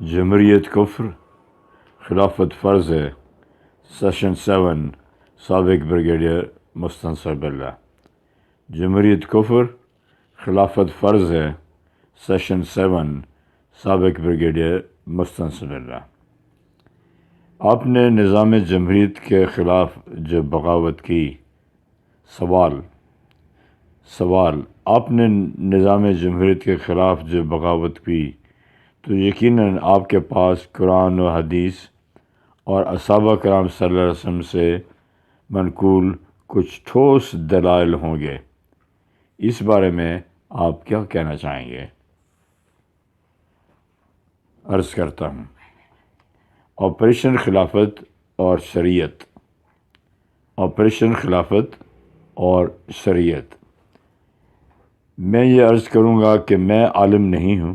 جمہوریت کفر، خلافت فرض ہے۔ سیشن 7، سابق بریگیڈیئر مستنصر باللہ۔ جمہوریت کفر، خلافت فرض ہے۔ سیشن 7، سابق بریگیڈیئر مستنصر باللہ۔ آپ نے نظام جمہوریت کے خلاف جو بغاوت کی، سوال آپ نے نظام جمہوریت کے خلاف جو بغاوت کی تو یقیناً آپ کے پاس قرآن و حدیث اور صحابہ کرام صلی اللہ علیہ وسلم سے منقول کچھ ٹھوس دلائل ہوں گے۔ اس بارے میں آپ کیا کہنا چاہیں گے؟ عرض کرتا ہوں، آپریشن خلافت اور شریعت۔ آپریشن خلافت اور شریعت۔ میں یہ عرض کروں گا کہ میں عالم نہیں ہوں،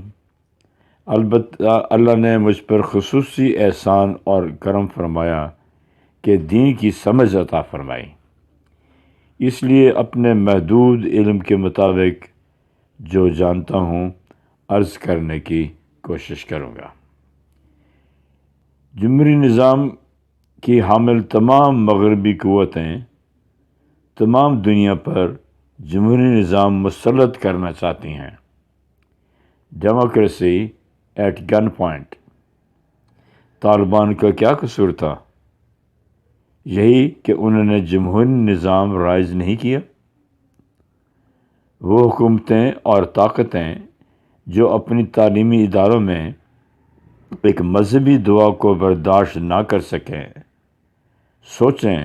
البتہ اللہ نے مجھ پر خصوصی احسان اور کرم فرمایا کہ دین کی سمجھ عطا فرمائی، اس لیے اپنے محدود علم کے مطابق جو جانتا ہوں عرض کرنے کی کوشش کروں گا۔ جمہوری نظام کی حامل تمام مغربی قوتیں تمام دنیا پر جمہوری نظام مسلط کرنا چاہتی ہیں۔ Democracy at gunpoint. Taliban کا کیا قصور تھا؟ یہی کہ انہوں نے جمہوری نظام رائج نہیں کیا۔ وہ حکومتیں اور طاقتیں جو اپنی تعلیمی اداروں میں ایک مذہبی دعا کو برداشت نہ کر سکیں، سوچیں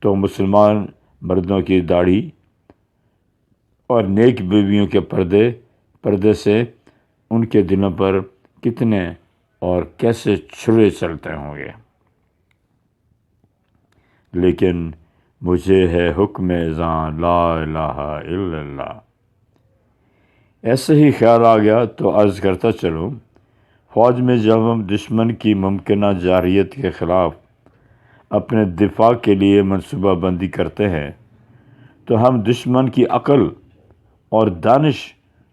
تو مسلمان مردوں کی داڑھی اور نیک بیویوں کے پردے سے ان کے دلوں پر کتنے اور کیسے چھرے چلتے ہوں گے۔ لیکن مجھے ہے حکم اذاں لا الہ الا اللہ۔ ایسے ہی خیال آ گیا تو عرض کرتا چلوں، فوج میں جب ہم دشمن کی ممکنہ جارحیت کے خلاف اپنے دفاع کے لیے منصوبہ بندی کرتے ہیں تو ہم دشمن کی عقل اور دانش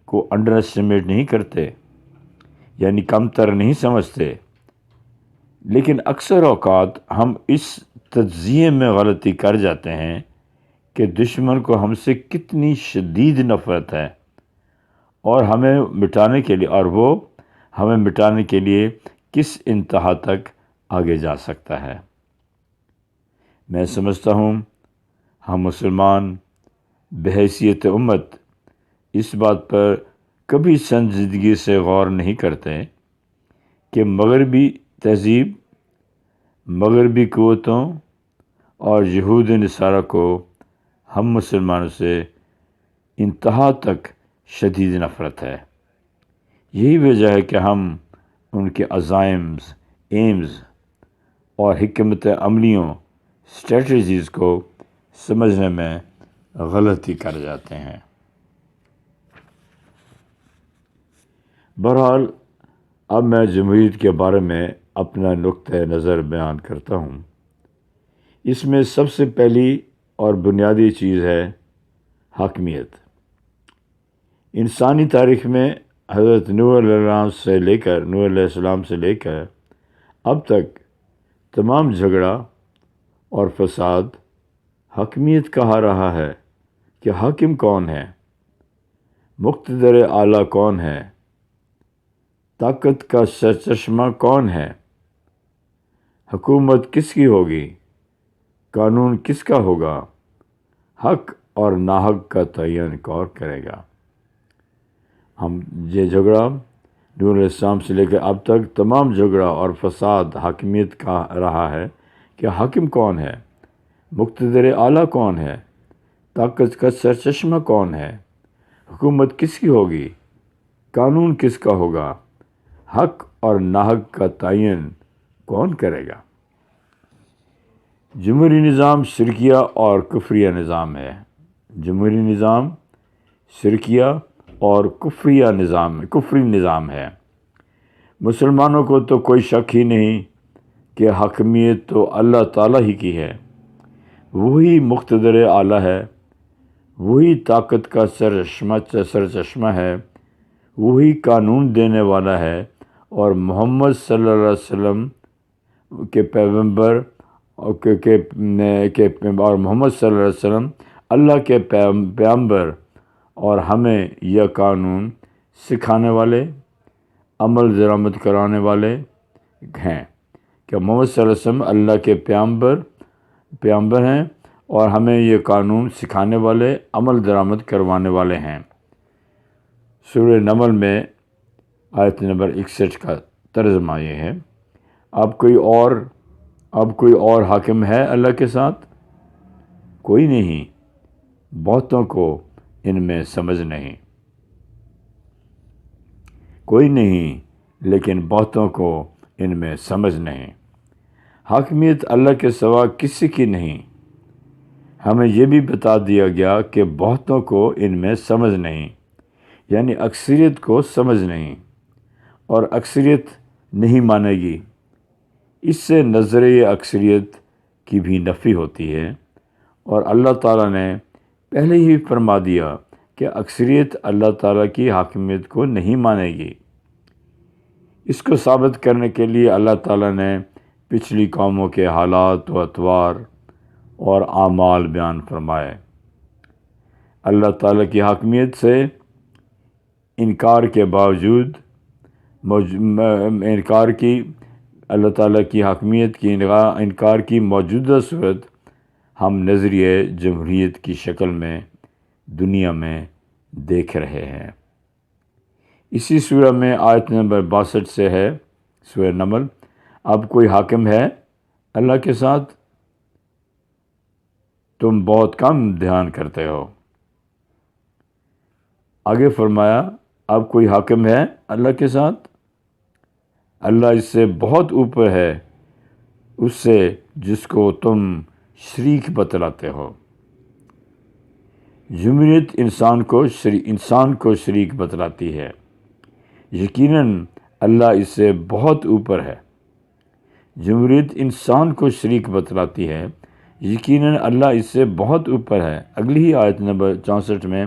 کو انڈر اسٹیمیٹ نہیں کرتے، یعنی کم تر نہیں سمجھتے، لیکن اکثر اوقات ہم اس تجزیے میں غلطی کر جاتے ہیں کہ دشمن کو ہم سے کتنی شدید نفرت ہے اور وہ ہمیں مٹانے کے لیے کس انتہا تک آگے جا سکتا ہے۔ میں سمجھتا ہوں ہم مسلمان بحیثیت امت اس بات پر کبھی سنجیدگی سے غور نہیں کرتے کہ مغربی تہذیب، مغربی قوتوں اور یہود نصارہ کو ہم مسلمانوں سے انتہا تک شدید نفرت ہے۔ یہی وجہ ہے کہ ہم ان کے عزائم، ایمز اور حکمت عملیوں، اسٹریٹجیز کو سمجھنے میں غلطی کر جاتے ہیں۔ بہرحال اب میں جمہوریت کے بارے میں اپنا نقطۂ نظر بیان کرتا ہوں۔ اس میں سب سے پہلی اور بنیادی چیز ہے حاکمیت۔ انسانی تاریخ میں حضرت نوح علیہ السلام سے لے کر اب تک تمام جھگڑا اور فساد حاکمیت کا رہا ہے کہ حاکم کون ہے، مقتدر اعلیٰ کون ہے، طاقت کا سرچشمہ کون ہے، حکومت کس کی ہوگی، قانون کس کا ہوگا، حق اور ناحق کا تعین کون کرے گا۔ ہم یہ جھگڑا نوح علیہ السلام سے لے کر اب تک تمام جھگڑا اور فساد حاکمیت کا رہا ہے کہ حاکم کون ہے، مقتدر اعلیٰ کون ہے، طاقت کا سرچشمہ کون ہے، حکومت کس کی ہوگی، قانون کس کا ہوگا، حق اور ناحق کا تعین کون کرے گا۔ جمہوری نظام شرکیہ اور کفریہ نظام ہے۔ جمہوری نظام شرکیہ اور کفری نظام ہے۔ مسلمانوں کو تو کوئی شک ہی نہیں کہ حاکمیت تو اللہ تعالیٰ ہی کی ہے، وہی مقتدر اعلیٰ ہے، وہی طاقت کا سرچشمہ ہے، وہی قانون دینے والا ہے اور محمد صلی اللہ علیہ وسلم کے پیغمبر اور محمد صلی اللہ علیہ وسلم اللہ کے پیغمبر اور ہمیں یہ قانون سکھانے والے، عمل درآمد کرانے والے ہیں کہ محمد صلی اللہ علیہ وسلم اللہ کے پیغمبر ہیں اور ہمیں یہ قانون سکھانے والے، عمل درآمد کروانے والے ہیں۔ سورہ نمل میں آیت نمبر 61 کا ترجمہ یہ ہے، اب کوئی اور حاکم ہے اللہ کے ساتھ؟ کوئی نہیں، بہتوں کو ان میں سمجھ نہیں۔ کوئی نہیں لیکن بہتوں کو ان میں سمجھ نہیں۔ حاکمیت اللہ کے سوا کسی کی نہیں۔ ہمیں یہ بھی بتا دیا گیا کہ بہتوں کو ان میں سمجھ نہیں، یعنی اکثریت کو سمجھ نہیں، اور اکثریت نہیں مانے گی۔ اس سے نظریہ اکثریت کی بھی نفی ہوتی ہے، اور اللہ تعالیٰ نے پہلے ہی فرما دیا کہ اکثریت اللہ تعالیٰ کی حاکمیت کو نہیں مانے گی۔ اس کو ثابت کرنے کے لیے اللہ تعالیٰ نے پچھلی قوموں کے حالات و اطوار اور اعمال بیان فرمائے۔ اللہ تعالیٰ کی حاکمیت سے انکار کے باوجود اللہ تعالیٰ کی حاکمیت کی انکار کی موجودہ صورت ہم نظریہ جمہوریت کی شکل میں دنیا میں دیکھ رہے ہیں۔ اسی سورہ میں آیت نمبر 62 سے ہے، سورہ نمل، اب کوئی حاکم ہے اللہ کے ساتھ؟ تم بہت کم دھیان کرتے ہو۔ آگے فرمایا، اب کوئی حاکم ہے اللہ کے ساتھ؟ اللہ اس سے بہت اوپر ہے، اس سے جس کو تم شریک بتلاتے ہو۔ جمہوریت انسان کو شریک بتلاتی ہے، یقیناً اللہ اس سے بہت اوپر ہے۔ جمہوریت انسان کو شریک بتلاتی ہے، یقیناً اللہ اس سے بہت اوپر ہے۔ اگلی ہی آیت نمبر 64 میں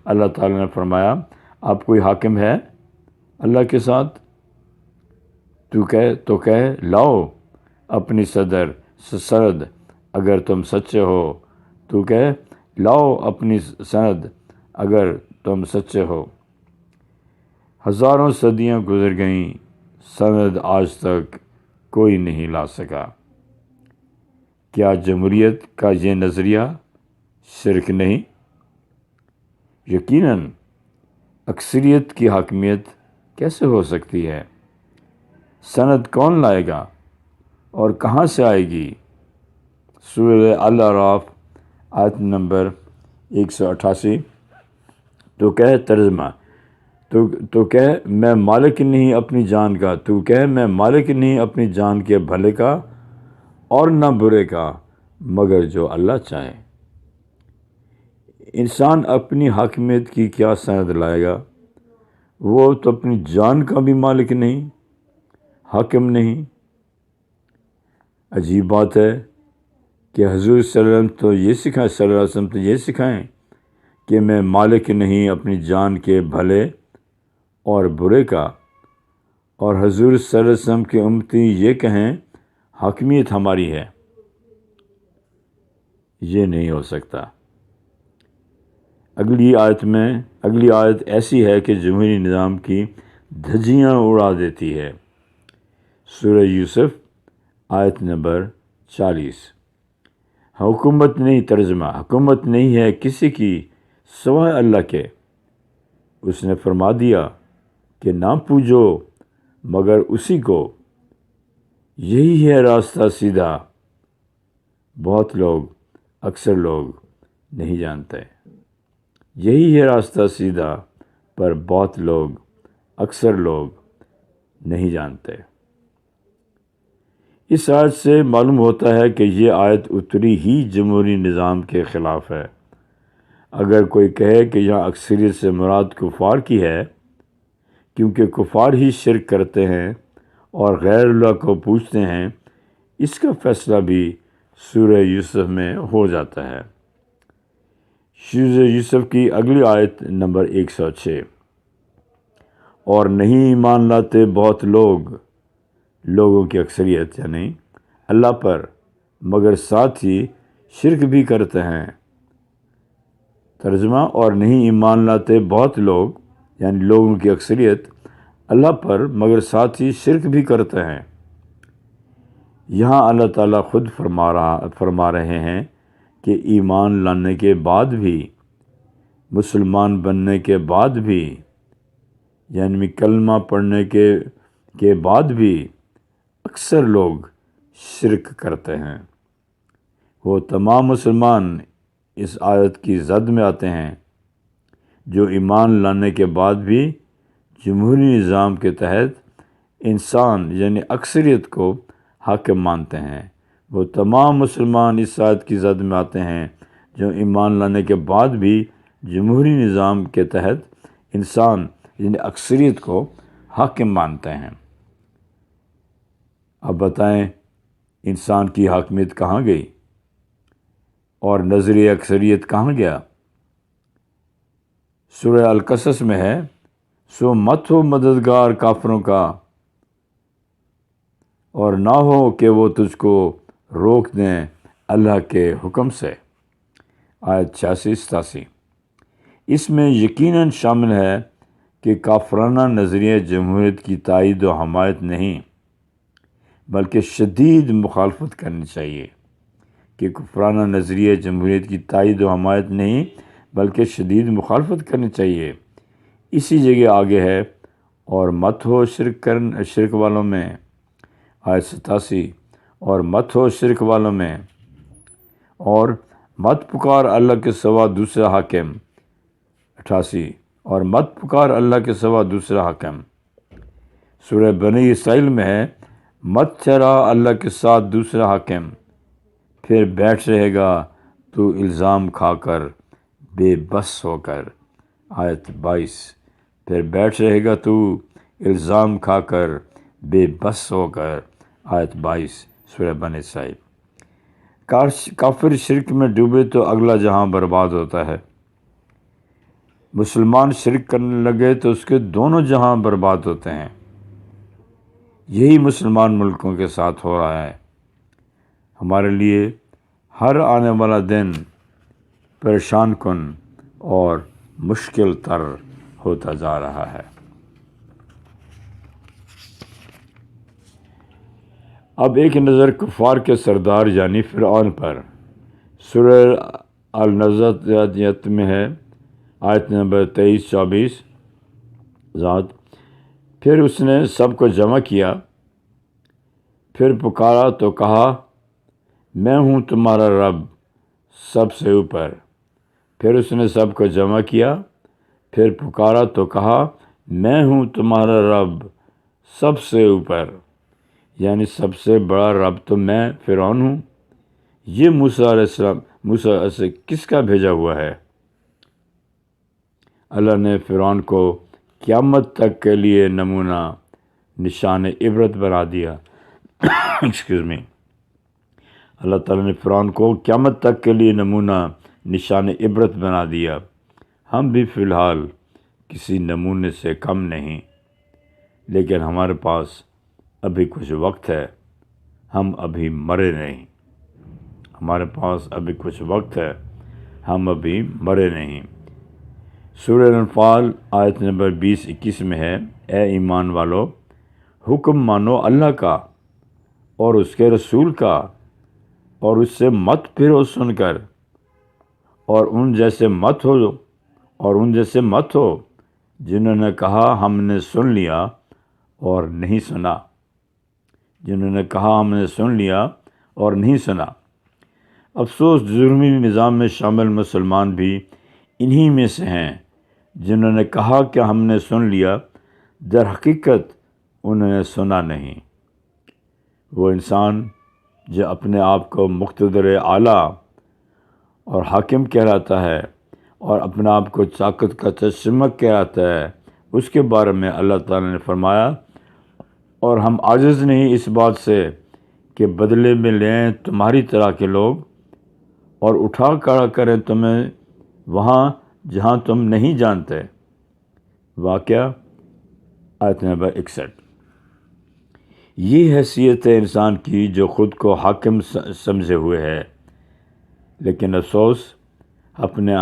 اللہ تعالیٰ نے فرمایا، اب کوئی حاکم ہے اللہ کے ساتھ؟ تو کہہ لاؤ اپنی سند اگر تم سچے ہو۔ تو کہہ لاؤ اپنی سند اگر تم سچے ہو۔ ہزاروں صدیاں گزر گئیں، سند آج تک کوئی نہیں لا سکا۔ کیا جمہوریت کا یہ نظریہ شرک نہیں؟ یقیناً اکثریت کی حاکمیت کیسے ہو سکتی ہے؟ سند کون لائے گا اور کہاں سے آئے گی؟ سورہ الاعراف آیت نمبر 188۔ تو کہہ ترجمہ، تو کہہ میں مالک نہیں اپنی جان کا، تو کہہ میں مالک نہیں اپنی جان کے بھلے کا اور نہ برے کا، مگر جو اللہ چاہے۔ انسان اپنی حاکمیت کی کیا سند لائے گا؟ وہ تو اپنی جان کا بھی مالک نہیں، حاکم نہیں۔ عجیب بات ہے کہ حضور صلی اللہ علیہ وسلم تو یہ سکھائیں کہ میں مالک نہیں اپنی جان کے بھلے اور برے کا، اور حضور صلی اللہ علیہ وسلم کے امتی یہ کہیں حاکمیت ہماری ہے۔ یہ نہیں ہو سکتا۔ اگلی آیت ایسی ہے کہ جمہوری نظام کی دھجیاں اڑا دیتی ہے۔ سورہ یوسف آیت نمبر 40۔ حکومت نہیں ہے کسی کی سوائے اللہ کے۔ اس نے فرما دیا کہ نہ پوجو مگر اسی کو، یہی ہے راستہ سیدھا۔ اکثر لوگ نہیں جانتے۔ یہی ہے راستہ سیدھا، پر اکثر لوگ نہیں جانتے۔ اس آیت سے معلوم ہوتا ہے کہ یہ آیت اتری ہی جمہوری نظام کے خلاف ہے۔ اگر کوئی کہے کہ یہاں اکثریت سے مراد کفار کی ہے، کیونکہ کفار ہی شرک کرتے ہیں اور غیر اللہ کو پوجتے ہیں، اس کا فیصلہ بھی سورہ یوسف میں ہو جاتا ہے۔ سورہ یوسف کی اگلی آیت نمبر 106، اور نہیں ایمان لاتے بہت لوگوں کی اکثریت یعنی اللہ پر، مگر ساتھ ہی شرک بھی کرتے ہیں۔ ترجمہ: اور نہیں ایمان لاتے بہت لوگ یعنی لوگوں کی اکثریت اللہ پر، مگر ساتھ ہی شرک بھی کرتے ہیں۔ یہاں اللہ تعالیٰ خود فرما رہے ہیں کہ ایمان لانے کے بعد بھی، مسلمان بننے کے بعد بھی، یعنی کلمہ پڑھنے کے بعد بھی اکثر لوگ شرک کرتے ہیں۔ وہ تمام مسلمان اس آیت کی زد میں آتے ہیں جو ایمان لانے کے بعد بھی جمہوری نظام کے تحت انسان یعنی اکثریت کو حاکم مانتے ہیں۔ وہ تمام مسلمان اس آیت کی زد میں آتے ہیں جو ایمان لانے کے بعد بھی جمہوری نظام کے تحت انسان یعنی اکثریت کو حاکم مانتے ہیں۔ اب بتائیں انسان کی حاکمیت کہاں گئی اور نظریہ اکثریت کہاں گیا؟ سورہ القصص میں ہے، سو مت ہو مددگار کافروں کا اور نہ ہو کہ وہ تجھ کو روک دیں اللہ کے حکم سے۔ آیت 86-87۔ اس میں یقیناً شامل ہے کہ کافرانہ نظریہ جمہوریت کی تائید و حمایت نہیں بلکہ شدید مخالفت کرنی چاہیے۔ کہ کفرانہ نظریہ جمہوریت کی تائید و حمایت نہیں بلکہ شدید مخالفت کرنی چاہیے۔ اسی جگہ آگے ہے، اور مت ہو شرک والوں میں، آیت 87، اور مت ہو شرک والوں میں، اور مت پکار اللہ کے سوا دوسرا حاکم، 88، اور مت پکار اللہ کے سوا دوسرا حاکم۔ سورہ بنی اسرائیل میں ہے، مت ٹھہرا اللہ کے ساتھ دوسرا حاکم، پھر بیٹھ رہے گا تو الزام کھا کر بے بس ہو کر۔ آیت 22، پھر بیٹھ رہے گا تو الزام کھا کر بے بس ہو کر۔ آیت 22 سورہ بنی اسرائیل۔ کافر شرک میں ڈوبے تو اگلا جہاں برباد ہوتا ہے، مسلمان شرک کرنے لگے تو اس کے دونوں جہاں برباد ہوتے ہیں۔ یہی مسلمان ملکوں کے ساتھ ہو رہا ہے۔ ہمارے لیے ہر آنے والا دن پریشان کن اور مشکل تر ہوتا جا رہا ہے۔ اب ایک نظر کفار کے سردار یعنی فرعون پر۔ سورہ النزعات میں ہے، آیت نمبر 23-24 ذات: پھر اس نے سب کو جمع کیا، پھر پکارا تو کہا، میں ہوں تمہارا رب سب سے اوپر۔ پھر اس نے سب کو جمع کیا، پھر پکارا تو کہا، میں ہوں تمہارا رب سب سے اوپر، یعنی سب سے بڑا رب تو میں فرعون ہوں۔ یہ موسیٰ سے کس کا بھیجا ہوا ہے؟ اللہ نے فرعون کو قیامت تک کے لیے نمونہ نشان عبرت بنا دیا۔ اللہ تعالیٰ نے فرعون کو قیامت تک کے لیے نمونہ نشان عبرت بنا دیا۔ ہم بھی فی الحال کسی نمونے سے کم نہیں، لیکن ہمارے پاس ابھی کچھ وقت ہے، ہم ابھی مرے نہیں۔ ہمارے پاس ابھی کچھ وقت ہے، ہم ابھی مرے نہیں۔ سورہ انفال آیت نمبر 20-21 میں ہے، اے ایمان والو، حکم مانو اللہ کا اور اس کے رسول کا، اور اس سے مت پھرو سن کر، اور ان جیسے مت ہو جنہوں نے کہا ہم نے سن لیا اور نہیں سنا۔ جنہوں نے کہا ہم نے سن لیا اور نہیں سنا۔ افسوس، ظلمی نظام میں شامل مسلمان بھی انہی میں سے ہیں جنہوں نے کہا کہ ہم نے سن لیا، در حقیقت انہوں نے سنا نہیں۔ وہ انسان جو اپنے آپ کو مقتدر اعلیٰ اور حاکم کہلاتا ہے اور اپنے آپ کو طاقت کا تجسمہ کہلاتا ہے، اس کے بارے میں اللہ تعالیٰ نے فرمایا، اور ہم عاجز نہیں اس بات سے کہ بدلے میں لیں تمہاری طرح کے لوگ اور اٹھا کھڑا کریں تمہیں وہاں جہاں تم نہیں جانتے۔ واقعہ آیت نمبر 61۔ یہ حیثیت ہے انسان کی جو خود کو حاکم سمجھے ہوئے ہے، لیکن افسوس ہم نے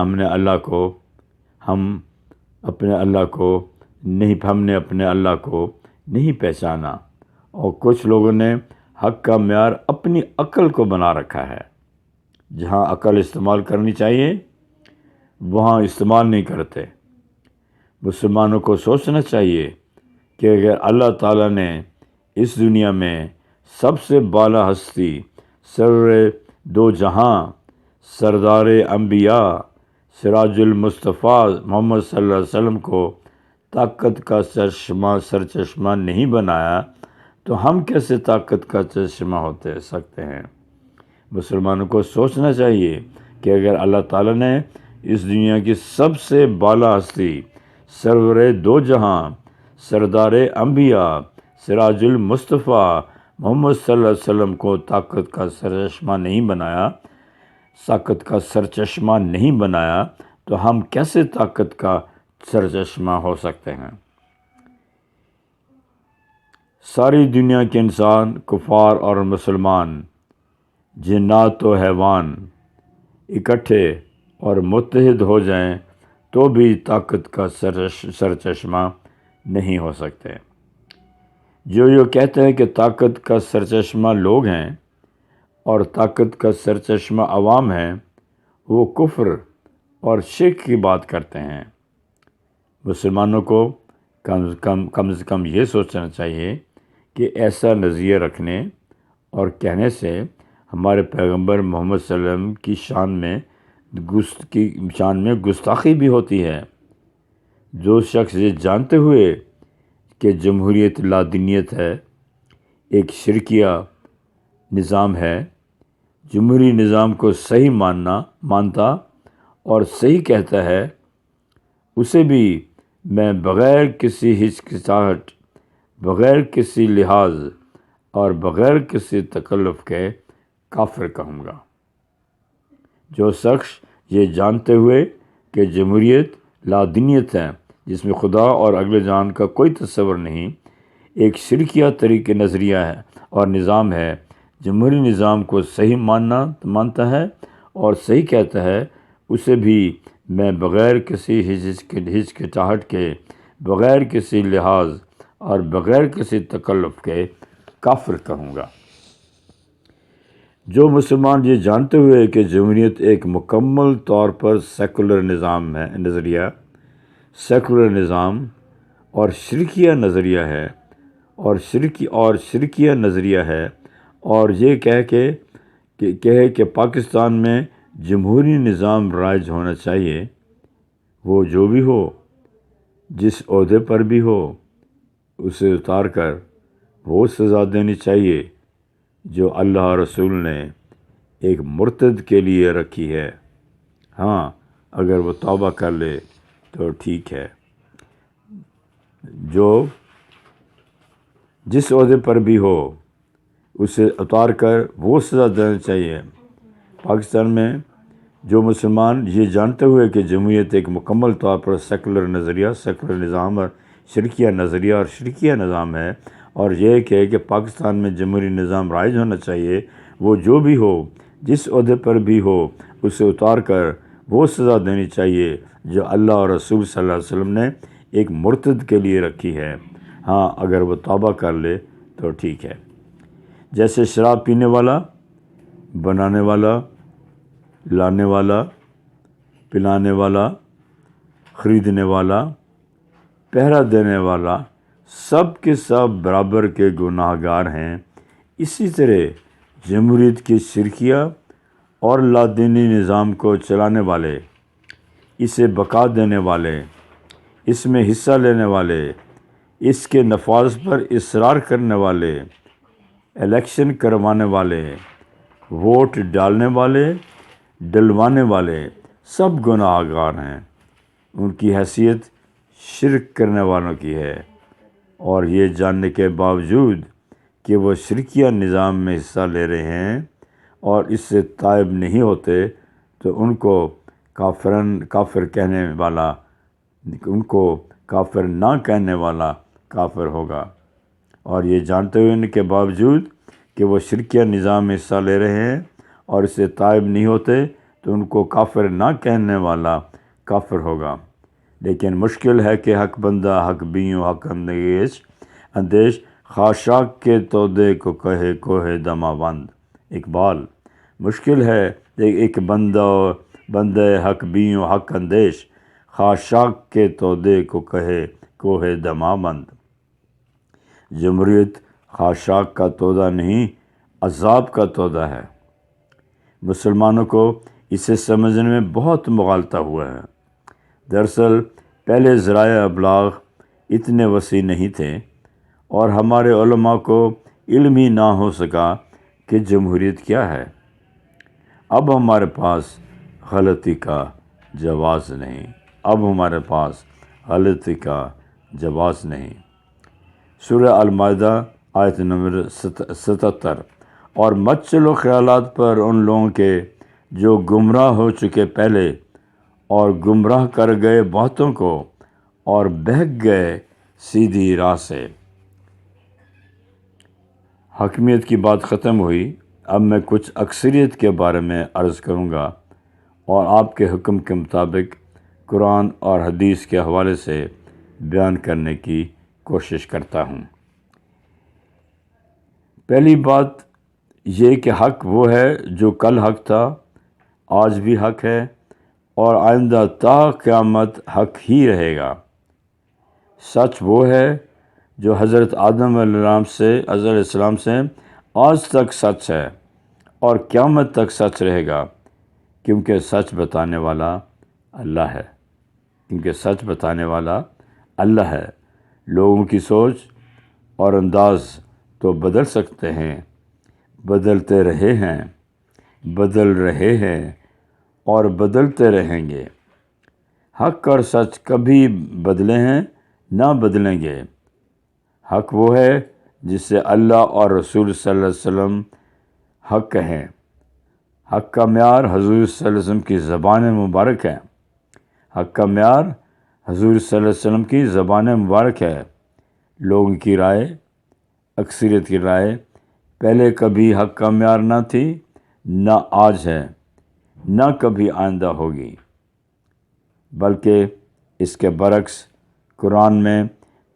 اپنے اللہ کو نہیں پہچانا، اور کچھ لوگوں نے حق کا معیار اپنی عقل کو بنا رکھا ہے۔ جہاں عقل استعمال کرنی چاہیے وہاں استعمال نہیں کرتے۔ مسلمانوں کو سوچنا چاہیے کہ اگر اللہ تعالیٰ نے اس دنیا میں سب سے بالا ہستی، سرور دو جہاں، سردار انبیاء، سراج المصطفیٰ محمد صلی اللہ علیہ وسلم کو طاقت کا سرچشمہ نہیں بنایا تو ہم کیسے طاقت کا چشمہ ہوتے سکتے ہیں؟ مسلمانوں کو سوچنا چاہیے کہ اگر اللہ تعالیٰ نے اس دنیا کی سب سے بالا ہستی، سرور دو جہاں، سردار انبیاء، سراج المصطفیٰ محمد صلی اللہ علیہ وسلم کو طاقت کا سرچشمہ نہیں بنایا تو ہم کیسے طاقت کا سرچشمہ ہو سکتے ہیں؟ ساری دنیا کے انسان، کفار اور مسلمان، جنات و حیوان اکٹھے اور متحد ہو جائیں تو بھی طاقت کا سرچشمہ نہیں ہو سکتے۔ جو کہتے ہیں کہ طاقت کا سرچشمہ لوگ ہیں اور طاقت کا سرچشمہ عوام ہیں، وہ کفر اور شرک کی بات کرتے ہیں۔ مسلمانوں کو کم سے کم یہ سوچنا چاہیے کہ ایسا نظریہ رکھنے اور کہنے سے ہمارے پیغمبر محمد صلی اللہ علیہ وسلم کی شان میں گستاخی بھی ہوتی ہے۔ جو شخص یہ جانتے ہوئے کہ جمہوریت لادینیت ہے، ایک شرکیہ نظام ہے، جمہوری نظام کو صحیح مانتا اور صحیح کہتا ہے، اسے بھی میں بغیر کسی ہچکچاہٹ، بغیر کسی لحاظ اور بغیر کسی تکلف کے کافر کہوں گا۔ جو شخص یہ جانتے ہوئے کہ جمہوریت لادینیت ہے، جس میں خدا اور اگلے جان کا کوئی تصور نہیں، ایک شرکیہ طریقے نظریہ ہے اور نظام ہے، جمہوری نظام کو صحیح مانتا ہے اور صحیح کہتا ہے، اسے بھی میں بغیر کسی ہچکچاہٹ کے، بغیر کسی لحاظ اور بغیر کسی تکلف کے کافر کہوں گا۔ جو مسلمان یہ جانتے ہوئے کہ جمہوریت ایک مکمل طور پر سیکولر نظام اور شرکیہ نظریہ ہے اور یہ کہے کہ پاکستان میں جمہوری نظام رائج ہونا چاہیے، وہ جو بھی ہو، جس عہدے پر بھی ہو، اسے اتار کر وہ سزا دینی چاہیے جو اللہ اور رسول نے ایک مرتد کے لیے رکھی ہے۔ ہاں، اگر وہ توبہ کر لے تو ٹھیک ہے۔ جو جس عہدے پر بھی ہو اسے اتار کر وہ سزا دینی چاہیے۔ پاکستان میں جو مسلمان یہ جانتے ہوئے کہ جمہوریت ایک مکمل طور پر سیکولر نظام اور شرکیہ نظام ہے، اور یہ کہے کہ پاکستان میں جمہوری نظام رائج ہونا چاہیے، وہ جو بھی ہو، جس عہدے پر بھی ہو، اسے اتار کر وہ سزا دینی چاہیے جو اللہ اور رسول صلی اللہ علیہ وسلم نے ایک مرتد کے لیے رکھی ہے۔ ہاں، اگر وہ توبہ کر لے تو ٹھیک ہے۔ جیسے شراب پینے والا، بنانے والا، لانے والا، پلانے والا، خریدنے والا، پہرا دینے والا، سب کے سب برابر کے گناہ گار ہیں، اسی طرح جمہوریت کی شرکیہ اور لادینی نظام کو چلانے والے، اسے بقا دینے والے، اس میں حصہ لینے والے، اس کے نفاذ پر اصرار کرنے والے، الیکشن کروانے والے، ووٹ ڈالنے والے، ڈلوانے والے، سب گناہ گار ہیں۔ ان کی حیثیت شرک کرنے والوں کی ہے، اور یہ جاننے کے باوجود کہ وہ شرکیہ نظام میں حصہ لے رہے ہیں اور اس سے تائب نہیں ہوتے، تو ان کو کافر نہ کہنے والا کافر ہوگا، اور یہ جانتے ہوئے ان کے باوجود کہ وہ شرکیہ نظام میں حصہ لے رہے ہیں اور اسے تائب نہیں ہوتے تو ان کو کافر نہ کہنے والا کافر ہوگا۔ لیکن مشکل ہے کہ حق بندہ حق بیوں حق اندیش خاشاک کے تودے کو کہے کوہ دمہ بند۔ اقبال، مشکل ہے ایک بندہ حق بیوں حق اندیش خاشاک کے تودے کو کہے کوہ دمہ بند۔ جمہوریت خاشاک کا تودہ نہیں، عذاب کا تودہ ہے۔ مسلمانوں کو اسے سمجھنے میں بہت مغالطہ ہوا ہے۔ دراصل پہلے ذرائع ابلاغ اتنے وسیع نہیں تھے اور ہمارے علماء کو علم ہی نہ ہو سکا کہ جمہوریت کیا ہے۔ اب ہمارے پاس غلطی کا جواز نہیں۔ سورہ المائدہ آیت نمبر 77۔ اور مت چلو خیالات پر ان لوگوں کے جو گمراہ ہو چکے پہلے، اور گمراہ کر گئے بہتوں کو، اور بہک گئے سیدھی راہ سے۔ حاکمیت کی بات ختم ہوئی، اب میں کچھ اکثریت کے بارے میں عرض کروں گا اور آپ کے حکم کے مطابق قرآن اور حدیث کے حوالے سے بیان کرنے کی کوشش کرتا ہوں۔ پہلی بات یہ کہ حق وہ ہے جو کل حق تھا، آج بھی حق ہے اور آئندہ تا قیامت حق ہی رہے گا۔ سچ وہ ہے جو حضرت آدم علیہ السلام سے آج تک سچ ہے اور قیامت تک سچ رہے گا، کیونکہ سچ بتانے والا اللہ ہے۔ لوگوں کی سوچ اور انداز تو بدل سکتے ہیں، بدلتے رہے ہیں، بدل رہے ہیں اور بدلتے رہیں گے۔ حق اور سچ کبھی بدلے ہیں نہ بدلیں گے۔ حق وہ ہے جسے اللہ اور رسول صلی اللہ علیہ وسلم حق کہیں۔ حق کا معیار حضور صلی اللہ علیہ وسلم کی زبان مبارک ہے۔ حق کا معیار حضور صلی اللہ علیہ وسلم کی زبان مبارک ہے۔ لوگوں کی رائے، اکثریت کی رائے پہلے کبھی حق کا معیار نہ تھی، نہ آج ہے، نہ کبھی آئندہ ہوگی، بلکہ اس کے برعکس قرآن میں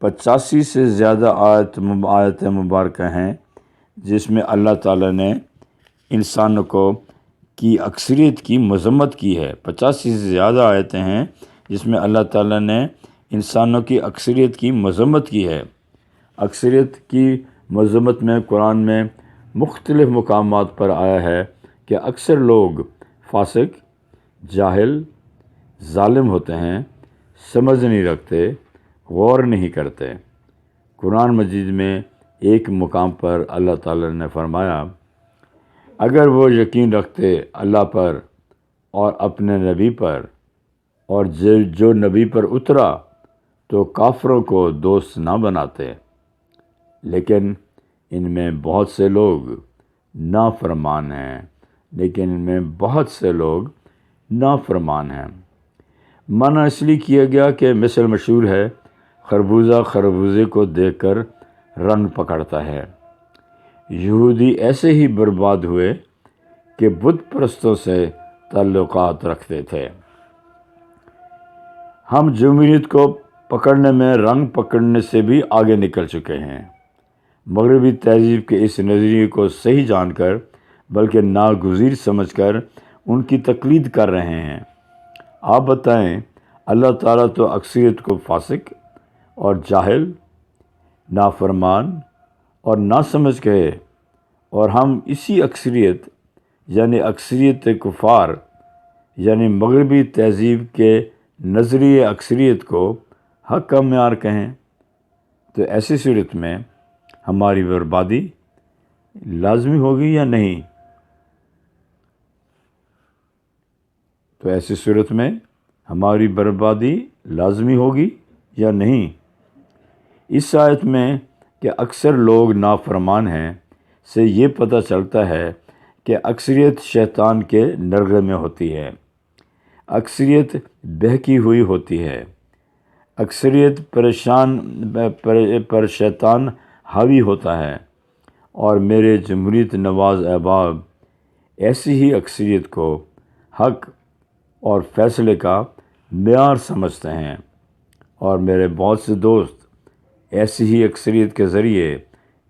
85 سے زیادہ آیت مبارکہ ہیں جس میں اللہ تعالیٰ نے انسانوں کی اکثریت کی مذمت کی ہے۔ 85 سے زیادہ آیتیں ہیں جس میں اللہ تعالیٰ نے انسانوں کی اکثریت کی مذمت کی ہے۔ اکثریت کی مذمت میں قرآن میں مختلف مقامات پر آیا ہے کہ اکثر لوگ فاسق، جاہل، ظالم ہوتے ہیں، سمجھ نہیں رکھتے، غور نہیں کرتے۔ قرآن مجید میں ایک مقام پر اللہ تعالیٰ نے فرمایا، اگر وہ یقین رکھتے اللہ پر اور اپنے نبی پر اور جو نبی پر اترا تو کافروں کو دوست نہ بناتے، لیکن ان میں بہت سے لوگ نافرمان ہیں۔ منع اس لیے کیا گیا کہ مثل مشہور ہے، خربوزہ خربوزے کو دیکھ کر رنگ پکڑتا ہے۔ یہودی ایسے ہی برباد ہوئے کہ بت پرستوں سے تعلقات رکھتے تھے۔ ہم جمہوریت کو پکڑنے میں رنگ پکڑنے سے بھی آگے نکل چکے ہیں۔ مغربی تہذیب کے اس نظریے کو صحیح جان کر بلکہ ناگزیر سمجھ کر ان کی تقلید کر رہے ہیں۔ آپ بتائیں، اللہ تعالیٰ تو اکثریت کو فاسق اور جاہل، نافرمان اور ناسمجھ کہے، اور ہم اسی اکثریت یعنی اکثریت کفار یعنی مغربی تہذیب کے نظریے اکثریت کو حق کا معیار کہیں، تو ایسی صورت میں ہماری بربادی لازمی ہوگی یا نہیں؟ اس آیت میں کہ اکثر لوگ نافرمان ہیں سے یہ پتہ چلتا ہے کہ اکثریت شیطان کے نرغے میں ہوتی ہے، اکثریت بہکی ہوئی ہوتی ہے، اکثریت پر شیطان حاوی ہوتا ہے، اور میرے جمہوریت نواز احباب ایسی ہی اکثریت کو حق اور فیصلے کا معیار سمجھتے ہیں، اور میرے بہت سے دوست ایسی ہی اکثریت کے ذریعے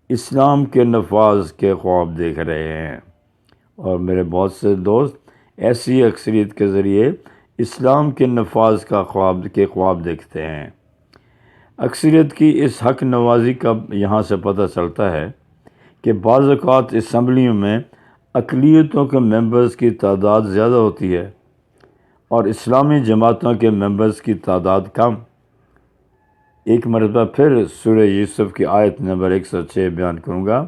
اسلام کے نفاذ کے خواب دیکھ رہے ہیں، اور میرے بہت سے دوست ایسی اکثریت کے ذریعے اسلام کے نفاذ کے خواب دیکھتے ہیں۔ اکثریت کی اس حق نوازی کا یہاں سے پتہ چلتا ہے کہ بعض اوقات اسمبلیوں میں اقلیتوں کے ممبرز کی تعداد زیادہ ہوتی ہے اور اسلامی جماعتوں کے ممبرز کی تعداد کم۔ ایک مرتبہ پھر سورہ یوسف کی آیت نمبر 106 بیان کروں گا،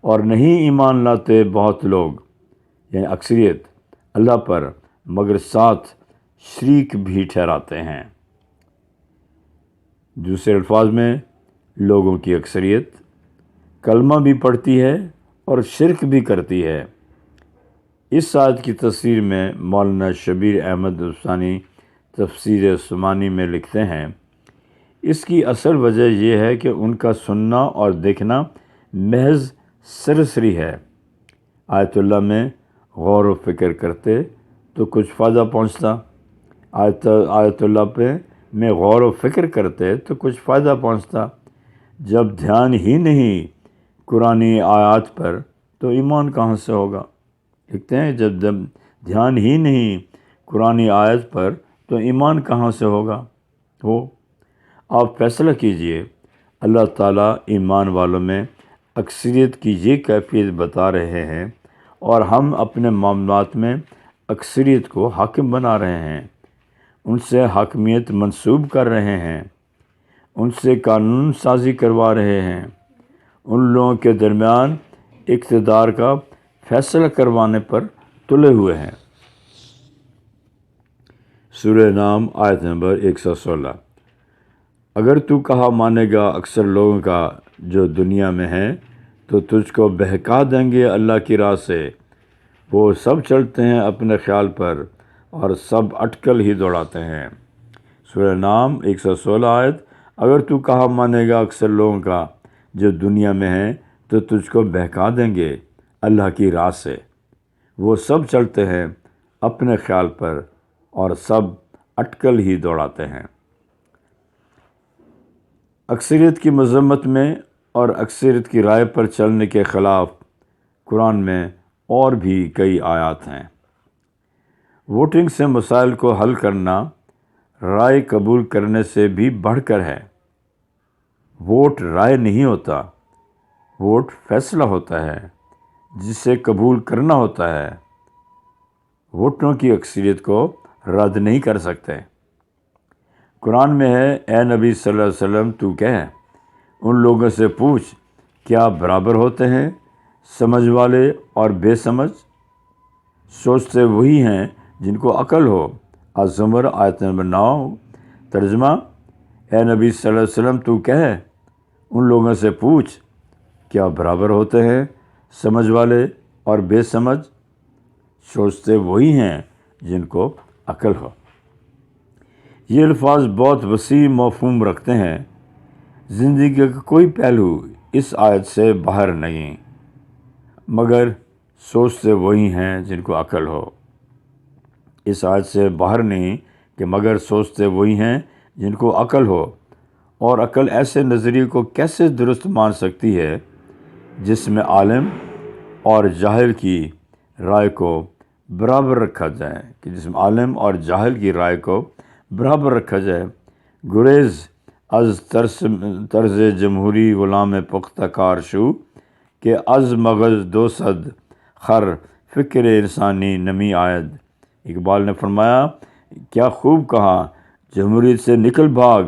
اور نہیں ایمان لاتے بہت لوگ، یعنی اکثریت، اللہ پر، مگر ساتھ شریک بھی ٹھہراتے ہیں۔ دوسرے الفاظ میں، لوگوں کی اکثریت کلمہ بھی پڑھتی ہے اور شرک بھی کرتی ہے۔ اس آیت کی تفسیر میں مولانا شبیر احمد افسانی تفسیر عثمانی میں لکھتے ہیں، اس کی اصل وجہ یہ ہے کہ ان کا سننا اور دیکھنا محض سرسری ہے۔ آیت اللہ میں غور و فکر کرتے تو کچھ فائدہ پہنچتا، آیت اللہ میں غور و فکر کرتے تو کچھ فائدہ پہنچتا۔ جب دھیان ہی نہیں قرآنی آیات پر تو ایمان کہاں سے ہوگا؟ لکھتے ہیں، جب دھیان ہی نہیں قرآنی آیت پر تو ایمان کہاں سے ہوگا؟ آپ فیصلہ کیجئے۔ اللہ تعالیٰ ایمان والوں میں اکثریت کی یہ کیفیت بتا رہے ہیں، اور ہم اپنے معاملات میں اکثریت کو حاکم بنا رہے ہیں، ان سے حاکمیت منسوب کر رہے ہیں، ان سے قانون سازی کروا رہے ہیں، ان لوگوں کے درمیان اقتدار کا فیصلہ کروانے پر تلے ہوئے ہیں۔ سورہ نام آیت نمبر 116۔ اگر تو کہا مانے گا اکثر لوگوں کا جو دنیا میں ہیں تو تجھ کو بہکا دیں گے اللہ کی راہ سے، وہ سب چلتے ہیں اپنے خیال پر اور سب اٹکل ہی دوڑاتے ہیں۔ سورہ نام 116 آیت۔ اگر تو کہا مانے گا اکثر لوگوں کا جو دنیا میں ہیں تو تجھ کو بہکا دیں گے اللہ کی راہ سے، وہ سب چلتے ہیں اپنے خیال پر اور سب اٹکل ہی دوڑاتے ہیں۔ اکثریت کی مذمت میں اور اکثریت کی رائے پر چلنے کے خلاف قرآن میں اور بھی کئی آیات ہیں۔ ووٹنگ سے مسائل کو حل کرنا رائے قبول کرنے سے بھی بڑھ کر ہے۔ ووٹ رائے نہیں ہوتا، ووٹ فیصلہ ہوتا ہے جسے قبول کرنا ہوتا ہے۔ ووٹوں کی اکثریت کو رد نہیں کر سکتے۔ قرآن میں ہے، اے نبی صلی اللہ علیہ وسلم تو کہہ، ان لوگوں سے پوچھ کیا برابر ہوتے ہیں سمجھ والے اور بے سمجھ؟ سوچتے وہی ہیں جن کو عقل ہو۔ الزمر آیت نمبر 9۔ ترجمہ، اے نبی صلی اللہ علیہ وسلم تو کہہ، ان لوگوں سے پوچھ کیا برابر ہوتے ہیں سمجھ والے اور بے سمجھ؟ سوچتے وہی ہیں جن کو عقل ہو۔ یہ الفاظ بہت وسیع مفہوم رکھتے ہیں۔ زندگی کا کوئی پہلو اس آیت سے باہر نہیں، مگر سوچتے وہی ہیں جن کو عقل ہو۔ اس آیت سے باہر نہیں کہ مگر سوچتے وہی ہیں جن کو عقل ہو، اور عقل ایسے نظریے کو کیسے درست مان سکتی ہے جس میں عالم اور جاہل کی رائے کو برابر رکھا جائے، برابر رکھا جائے۔ گریز از طرز جمہوری غلام پختہ کار شو کہ از مغز 200 خر فکر انسانی نمی آید۔ اقبال نے فرمایا، کیا خوب کہا، جمہوریت سے نکل بھاگ،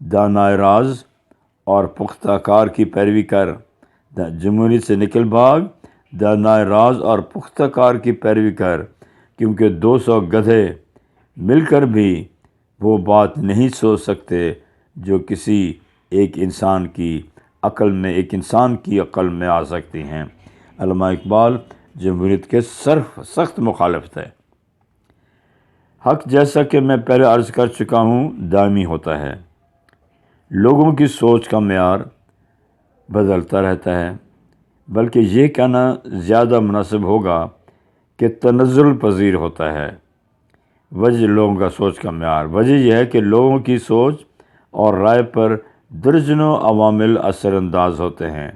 دانائے راز اور پختہ کار کی پیروی کر۔ جمہوریت سے نکل بھاگ، دانائے راز اور پختہ کار کی پیروی کر، کیونکہ 200 گدھے مل کر بھی وہ بات نہیں سوچ سکتے جو کسی ایک انسان کی عقل میں آ سکتی ہیں۔ علامہ اقبال جمہوریت کے سخت مخالف تھے۔ حق جیسا کہ میں پہلے عرض کر چکا ہوں دائمی ہوتا ہے۔ لوگوں کی سوچ کا معیار بدلتا رہتا ہے، بلکہ یہ کہنا زیادہ مناسب ہوگا کہ تنزل پذیر ہوتا ہے۔ وجہ لوگوں کا سوچ کا معیار، وجہ یہ ہے کہ لوگوں کی سوچ اور رائے پر درجنوں عوامل اثر انداز ہوتے ہیں۔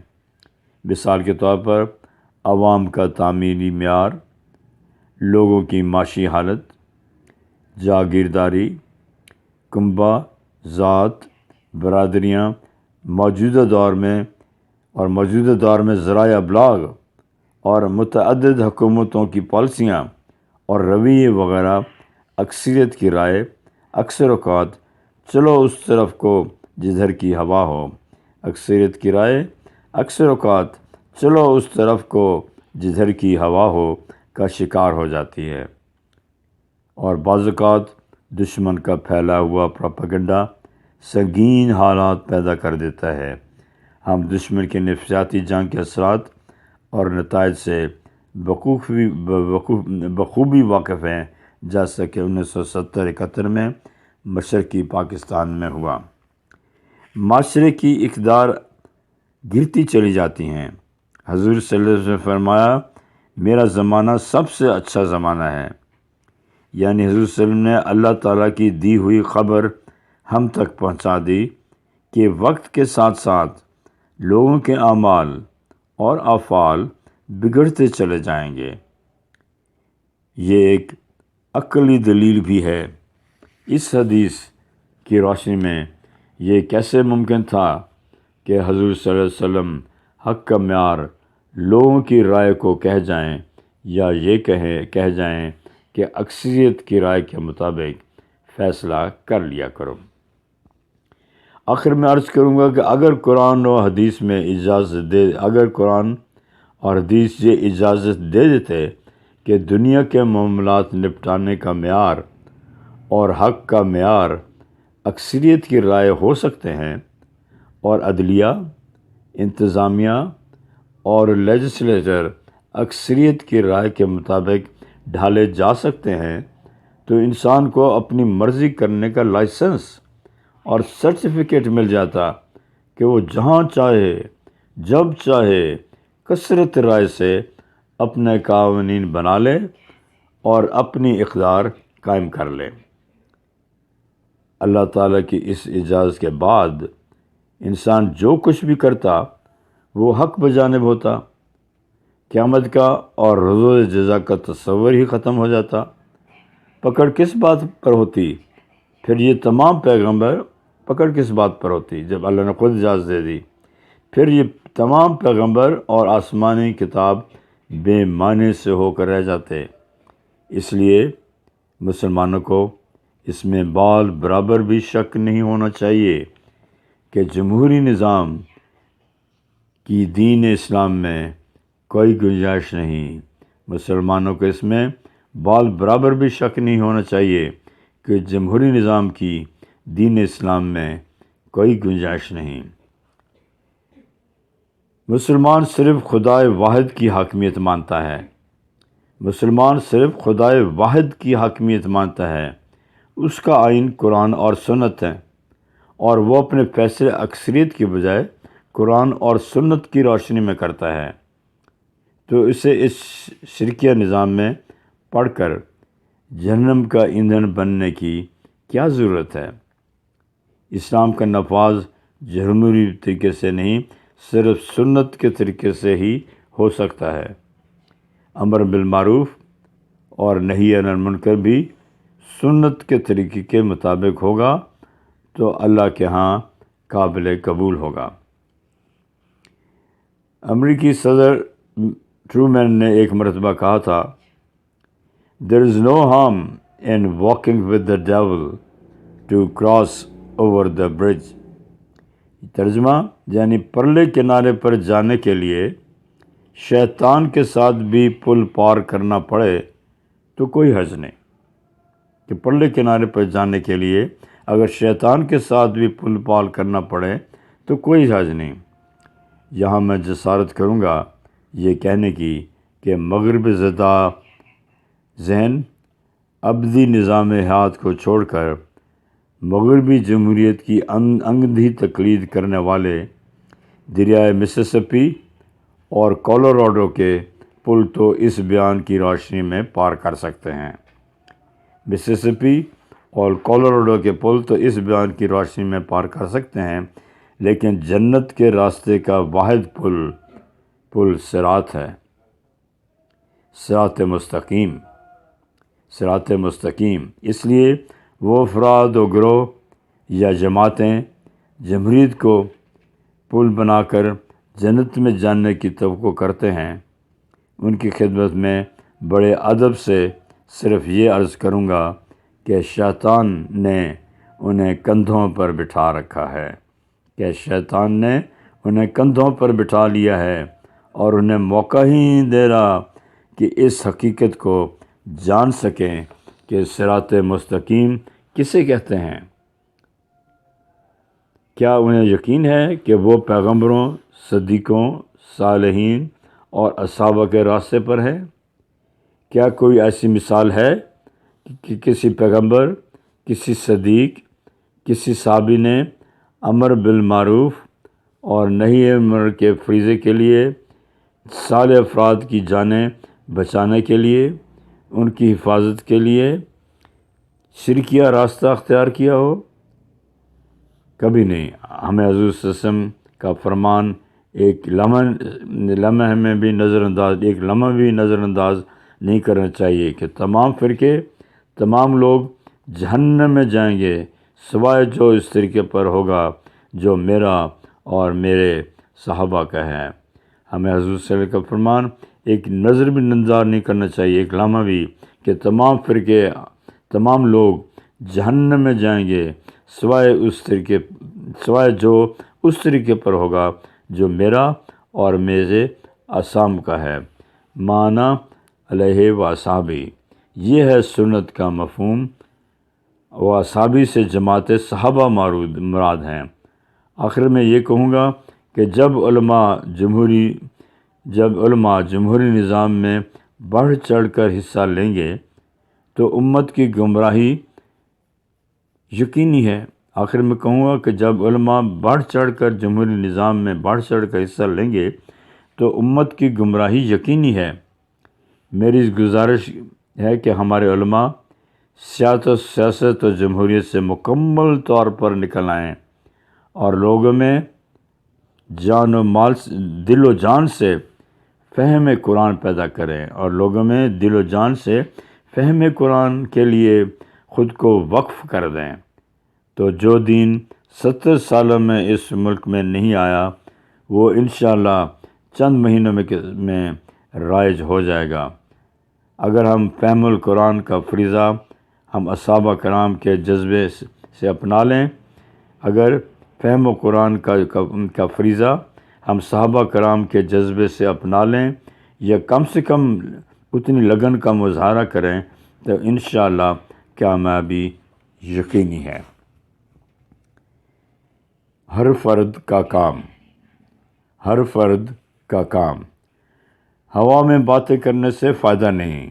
مثال کے طور پر عوام کا تعمیری معیار، لوگوں کی معاشی حالت، جاگیرداری، کنبہ، ذات، برادریاں، موجودہ دور میں ذرائع ابلاغ اور متعدد حکومتوں کی پالیسیاں اور رویے وغیرہ۔ اکثریت کی رائے اکثر اوقات چلو اس طرف کو جدھر کی ہوا ہو، اکثریت کی رائے اکثر اوقات چلو اس طرف کو جدھر کی ہوا ہو کا شکار ہو جاتی ہے، اور بعض اوقات دشمن کا پھیلا ہوا پروپیگنڈا سنگین حالات پیدا کر دیتا ہے۔ ہم دشمن کے نفسیاتی جنگ کے اثرات اور نتائج سے بخوبی واقف ہیں، جیسا کہ 1970-71 میں مشرقی پاکستان میں ہوا۔ معاشرے کی اقدار گرتی چلی جاتی ہیں۔ حضور صلی اللہ علیہ وسلم نے فرمایا، میرا زمانہ سب سے اچھا زمانہ ہے، یعنی حضور صلی اللہ علیہ وسلم نے اللہ تعالیٰ کی دی ہوئی خبر ہم تک پہنچا دی کہ وقت کے ساتھ ساتھ لوگوں کے اعمال اور افعال بگڑتے چلے جائیں گے۔ یہ ایک عقلی دلیل بھی ہے۔ اس حدیث کی روشنی میں یہ کیسے ممکن تھا کہ حضور صلی اللہ علیہ وسلم حق کا معیار لوگوں کی رائے کو کہہ جائیں، یا یہ کہہ جائیں کہ اکثریت کی رائے کے مطابق فیصلہ کر لیا کرو۔ آخر میں عرض کروں گا کہ اگر قرآن اور حدیث یہ اجازت دے دیتے کہ دنیا کے معاملات نپٹانے کا معیار اور حق کا معیار اکثریت کی رائے ہو سکتے ہیں، اور عدلیہ، انتظامیہ اور لیجسلیچر اکثریت کی رائے کے مطابق ڈھالے جا سکتے ہیں، تو انسان کو اپنی مرضی کرنے کا لائسنس اور سرٹیفکیٹ مل جاتا کہ وہ جہاں چاہے جب چاہے کثرت رائے سے اپنے قوانین بنا لے اور اپنی اقدار قائم کر لے۔ اللہ تعالیٰ کی اس اجازت کے بعد انسان جو کچھ بھی کرتا وہ حق بجانب ہوتا، قیامت کا اور روز جزا کا تصور ہی ختم ہو جاتا۔ پکڑ کس بات پر ہوتی؟ پھر یہ تمام پیغمبر پکڑ کس بات پر ہوتی جب اللہ نے خود اجازت دے دی؟ پھر یہ تمام پیغمبر اور آسمانی کتاب بے معنی سے ہو کر رہ جاتے۔ اس لیے مسلمانوں کو اس میں بال برابر بھی شک نہیں ہونا چاہیے کہ جمہوری نظام کی دین اسلام میں کوئی گنجائش نہیں۔ مسلمانوں کو اس میں بال برابر بھی شک نہیں ہونا چاہیے کہ جمہوری نظام کی دین اسلام میں کوئی گنجائش نہیں۔ مسلمان صرف خدائے واحد کی حاکمیت مانتا ہے۔ مسلمان صرف خدائے واحد کی حاکمیت مانتا ہے۔ اس کا آئین قرآن اور سنت ہے، اور وہ اپنے فیصلے اکثریت کی بجائے قرآن اور سنت کی روشنی میں کرتا ہے۔ تو اسے اس شرکیہ نظام میں پڑھ کر جہنم کا ایندھن بننے کی کیا ضرورت ہے؟ اسلام کا نفاذ جمہوری طریقے سے نہیں، صرف سنت کے طریقے سے ہی ہو سکتا ہے۔ امر بالمعروف اور نہی عن المنکر بھی سنت کے طریقے کے مطابق ہوگا تو اللہ کے ہاں قابل قبول ہوگا۔ امریکی صدر ٹرومین نے ایک مرتبہ کہا تھا، "There is no harm in walking with the devil to cross over the bridge." ترجمہ یعنی پرلے کنارے پر جانے کے لیے شیطان کے ساتھ بھی پل پار کرنا پڑے تو کوئی حرج نہیں، کہ پرلے کنارے پر جانے کے لیے اگر شیطان کے ساتھ بھی پل پار کرنا پڑے تو کوئی حرج نہیں۔ یہاں میں جسارت کروں گا یہ کہنے کی کہ مغرب زدہ ذہن ابدی نظام حیات کو چھوڑ کر مغربی جمہوریت کی اندھی تقلید کرنے والے دریائے مسیسپی اور کولوراڈو کے پل تو اس بیان کی روشنی میں پار کر سکتے ہیں۔ مسیسپی اور کولوراڈو کے پل تو اس بیان کی روشنی میں پار کر سکتے ہیں، لیکن جنت کے راستے کا واحد پل صراط ہے، صراط مستقیم۔ اس لیے وہ افراد و گروہ یا جماعتیں جمہوریت کو پل بنا کر جنت میں جانے کی توقع کرتے ہیں، ان کی خدمت میں بڑے ادب سے صرف یہ عرض کروں گا کہ شیطان نے انہیں کندھوں پر بٹھا رکھا ہے، کندھوں پر بٹھا لیا ہے اور انہیں موقع ہی نہیں دے رہا کہ اس حقیقت کو جان سکیں کہ صراط مستقیم کسے کہتے ہیں۔ کیا انہیں یقین ہے کہ وہ پیغمبروں، صدیقوں، صالحین اور اصحابہ کے راستے پر ہے؟ کیا کوئی ایسی مثال ہے کہ کسی پیغمبر، کسی صدیق، کسی صحابی نے امر بالمعروف اور نہی عن المنکر کے فریضے کے لیے صالح افراد کی جانیں بچانے کے لیے، ان کی حفاظت کے لیے شرکیہ راستہ اختیار کیا ہو؟ کبھی نہیں۔ ہمیں حضور صلی اللہ علیہ وسلم کا فرمان ایک لمحہ بھی نظر انداز نہیں کرنا چاہیے کہ تمام فرقے، تمام لوگ جہنم میں جائیں گے سوائے جو اس طریقے پر ہوگا جو میرا اور میرے صحابہ کا ہے۔ ہمیں حضور صلی اللہ علیہ وسلم کا فرمان ایک نظر بھی انداز نہیں کرنا چاہیے، ایک لمحہ بھی، کہ تمام فرقے، تمام لوگ جہنم میں جائیں گے سوائے جو اس طریقے پر ہوگا جو میرا اور میرے اصحاب کا ہے۔ مانا علیہ و اصحابی، یہ ہے سنت کا مفہوم، و اصحابی سے جماعت صحابہ مراد ہیں۔ آخر میں یہ کہوں گا کہ جب علماء جمہوری نظام میں بڑھ چڑھ کر حصہ لیں گے تو امت کی گمراہی یقینی ہے۔ آخر میں کہوں گا کہ جب علماء بڑھ چڑھ کر جمہوری نظام میں بڑھ چڑھ کر حصہ لیں گے تو امت کی گمراہی یقینی ہے۔ میری گزارش ہے کہ ہمارے علماء سیاست و جمہوریت سے مکمل طور پر نکل آئیں اور لوگوں میں دل و جان سے فہم قرآن پیدا کریں، اور لوگوں میں دل و جان سے فہم قرآن کے لیے خود کو وقف کر دیں، تو جو دین 70 سالوں میں اس ملک میں نہیں آیا وہ انشاءاللہ چند مہینوں میں رائج ہو جائے گا۔ اگر ہم فہم القرآن کا فریضہ ہم اصحابہ کرام کے جذبے سے اپنا لیں، اگر فہم قرآن کا فریضہ ہم صحابہ کرام کے جذبے سے اپنا لیں یا کم سے کم اتنی لگن کا مظاہرہ کریں تو انشاءاللہ کامیابی یقینی ہے۔ ہر فرد کا کام۔ ہوا میں باتیں کرنے سے فائدہ نہیں۔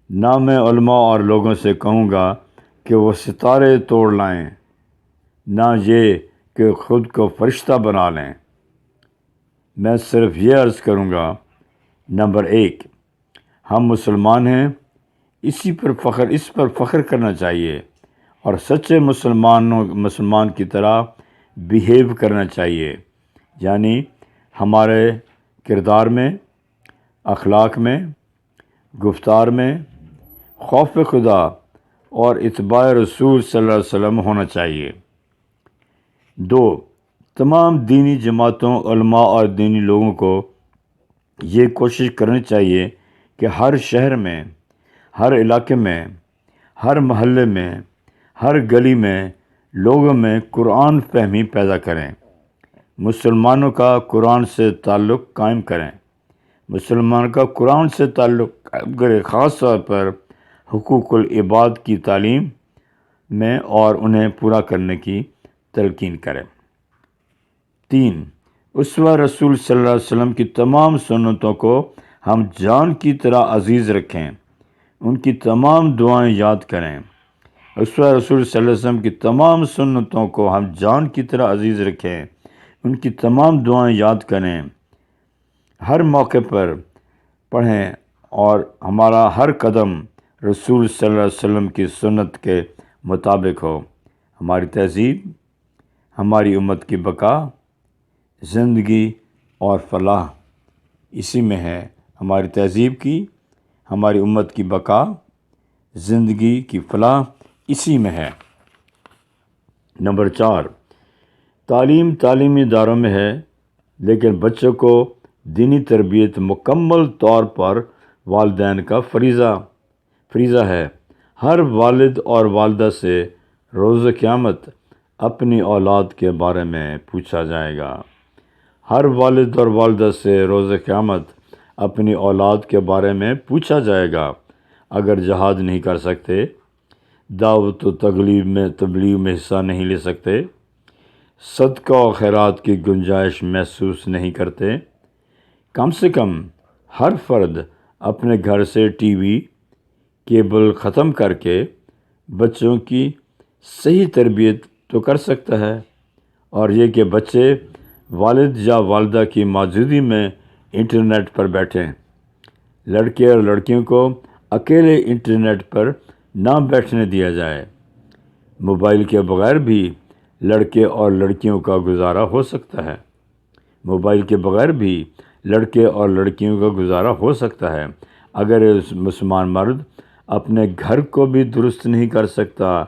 نہ میں علماء اور لوگوں سے کہوں گا کہ وہ ستارے توڑ لائیں، نہ یہ کہ خود کو فرشتہ بنا لیں۔ میں صرف یہ عرض کروں گا، نمبر 1، ہم مسلمان ہیں، اس پر فخر کرنا چاہیے اور سچے مسلمان کی طرح بیہیو کرنا چاہیے، یعنی ہمارے کردار میں، اخلاق میں، گفتار میں خوف خدا اور اتباع رسول صلی اللہ علیہ وسلم ہونا چاہیے۔ 2، تمام دینی جماعتوں، علماء اور دینی لوگوں کو یہ کوشش کرنی چاہیے کہ ہر شہر میں، ہر علاقے میں، ہر محلے میں، ہر گلی میں لوگوں میں قرآن فہمی پیدا کریں، مسلمانوں کا قرآن سے تعلق قائم کریں، خاص طور پر حقوق العباد کی تعلیم میں اور انہیں پورا کرنے کی تلقین کریں۔ 3، اسوہ رسول صلی اللہ علیہ وسلم کی تمام سنتوں کو ہم جان کی طرح عزیز رکھیں، ان کی تمام دعائیں یاد کریں۔ اسوہ رسول صلی اللہ علیہ وسلم کی تمام سنتوں کو ہم جان کی طرح عزیز رکھیں، ان کی تمام دعائیں یاد کریں، ہر موقع پر پڑھیں، اور ہمارا ہر قدم رسول صلی اللہ علیہ وسلم کی سنت کے مطابق ہو۔ ہماری تہذیب، ہماری امت کی بقا، زندگی اور فلاح اسی میں ہے۔ ہماری تہذیب کی، ہماری امت کی بقا، زندگی کی فلاح اسی میں ہے۔ نمبر 4، تعلیمی اداروں میں ہے، لیکن بچوں کو دینی تربیت مکمل طور پر والدین کا فریضہ ہے۔ ہر والد اور والدہ سے روز قیامت اپنی اولاد کے بارے میں پوچھا جائے گا۔ ہر والد اور والدہ سے روز قیامت اپنی اولاد کے بارے میں پوچھا جائے گا۔ اگر جہاد نہیں کر سکتے، دعوت و تبلیغ میں حصہ نہیں لے سکتے، صدقہ و خیرات کی گنجائش محسوس نہیں کرتے، کم سے کم ہر فرد اپنے گھر سے ٹی وی کیبل ختم کر کے بچوں کی صحیح تربیت تو کر سکتا ہے، اور یہ کہ بچے والد یا والدہ کی موجودگی میں انٹرنیٹ پر بیٹھیں۔ لڑکے اور لڑکیوں کو اکیلے انٹرنیٹ پر نہ بیٹھنے دیا جائے۔ موبائل کے بغیر بھی لڑکے اور لڑکیوں کا گزارا ہو سکتا ہے۔ موبائل کے بغیر بھی لڑکے اور لڑکیوں کا گزارا ہو سکتا ہے۔ اگر مسلمان مرد اپنے گھر کو بھی درست نہیں کر سکتا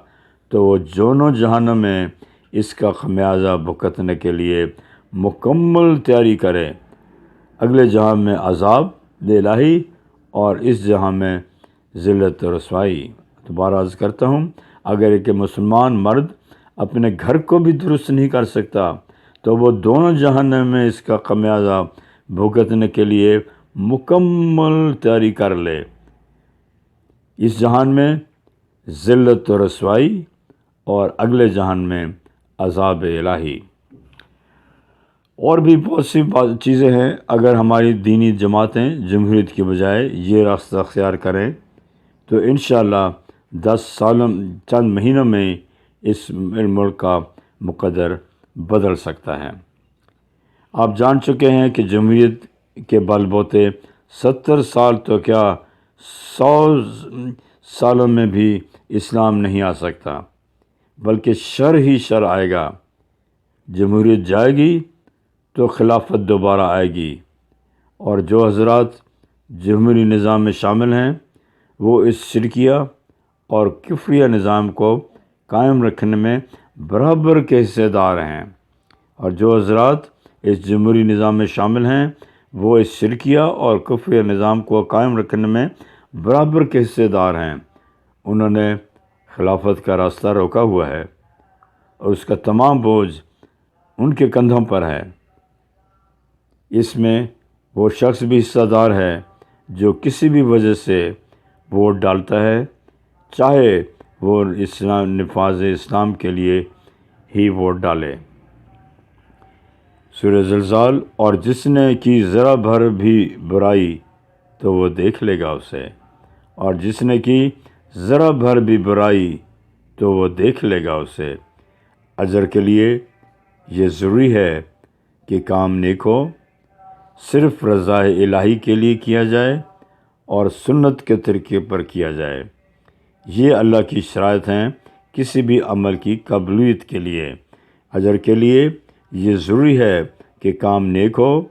تو وہ جون جہنم میں اس کا خمیازہ بھگتنے کے لیے مکمل تیاری کرے، اگلے جہاں میں عذاب الہی اور اس جہاں میں ذلت و رسوائی۔ دوبارہ عرض کرتا ہوں، اگر ایک مسلمان مرد اپنے گھر کو بھی درست نہیں کر سکتا تو وہ دونوں جہنم میں اس کا خمیازہ بھگتنے کے لیے مکمل تیاری کر لے، اس جہان میں ذلت و رسوائی اور اگلے جہان میں عذاب الہی۔ اور بھی بہت سی چیزیں ہیں۔ اگر ہماری دینی جماعتیں جمہوریت کی بجائے یہ راستہ اختیار کریں تو انشاءاللہ چند مہینوں میں اس ملک کا مقدر بدل سکتا ہے۔ آپ جان چکے ہیں کہ جمہوریت کے بل بوتے 70 سال تو کیا 100 سالوں میں بھی اسلام نہیں آ سکتا، بلکہ شر ہی شر آئے گا۔ جمہوریت جائے گی تو خلافت دوبارہ آئے گی، اور جو حضرات جمہوری نظام میں شامل ہیں وہ اس شرکیہ اور کفریہ نظام کو قائم رکھنے میں برابر کے حصے دار ہیں، اور جو حضرات اس جمہوری نظام میں شامل ہیں وہ اس شرکیہ اور کفریہ نظام کو قائم رکھنے میں برابر کے حصے دار ہیں۔ انہوں نے خلافت کا راستہ روکا ہوا ہے، اور اس کا تمام بوجھ ان کے کندھوں پر ہے۔ اس میں وہ شخص بھی حصہ دار ہے جو کسی بھی وجہ سے ووٹ ڈالتا ہے، چاہے وہ نفاذ اسلام کے لیے ہی ووٹ ڈالے۔ سورہ زلزال، اور جس نے کی ذرا بھر بھی برائی تو وہ دیکھ لے گا اسے، اور جس نے کی ذرا بھر بھی برائی تو وہ دیکھ لے گا اسے۔ اجر کے لیے یہ ضروری ہے کہ کام نیک ہو، صرف رضا الہی کے لیے کیا جائے اور سنت کے طریقے پر کیا جائے۔ یہ اللہ کی شرائط ہیں کسی بھی عمل کی قبولیت کے لیے۔ اجر کے لیے یہ ضروری ہے کہ کام نیک ہو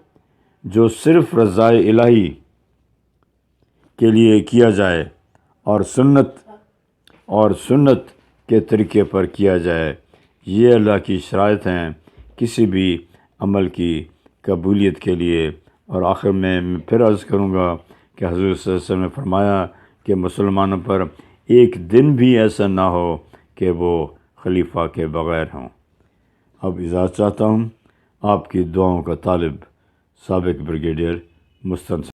جو صرف رضا الہی کے لیے کیا جائے اور سنت کے طریقے پر کیا جائے۔ یہ اللہ کی شرائط ہیں کسی بھی عمل کی قبولیت کے لیے۔ اور آخر میں پھر عرض کروں گا کہ حضور صلی اللہ علیہ وسلم نے فرمایا کہ مسلمانوں پر ایک دن بھی ایسا نہ ہو کہ وہ خلیفہ کے بغیر ہوں۔ اب اجازت چاہتا ہوں۔ آپ کی دعاؤں کا طالب، سابق بریگیڈیئر مستنصر۔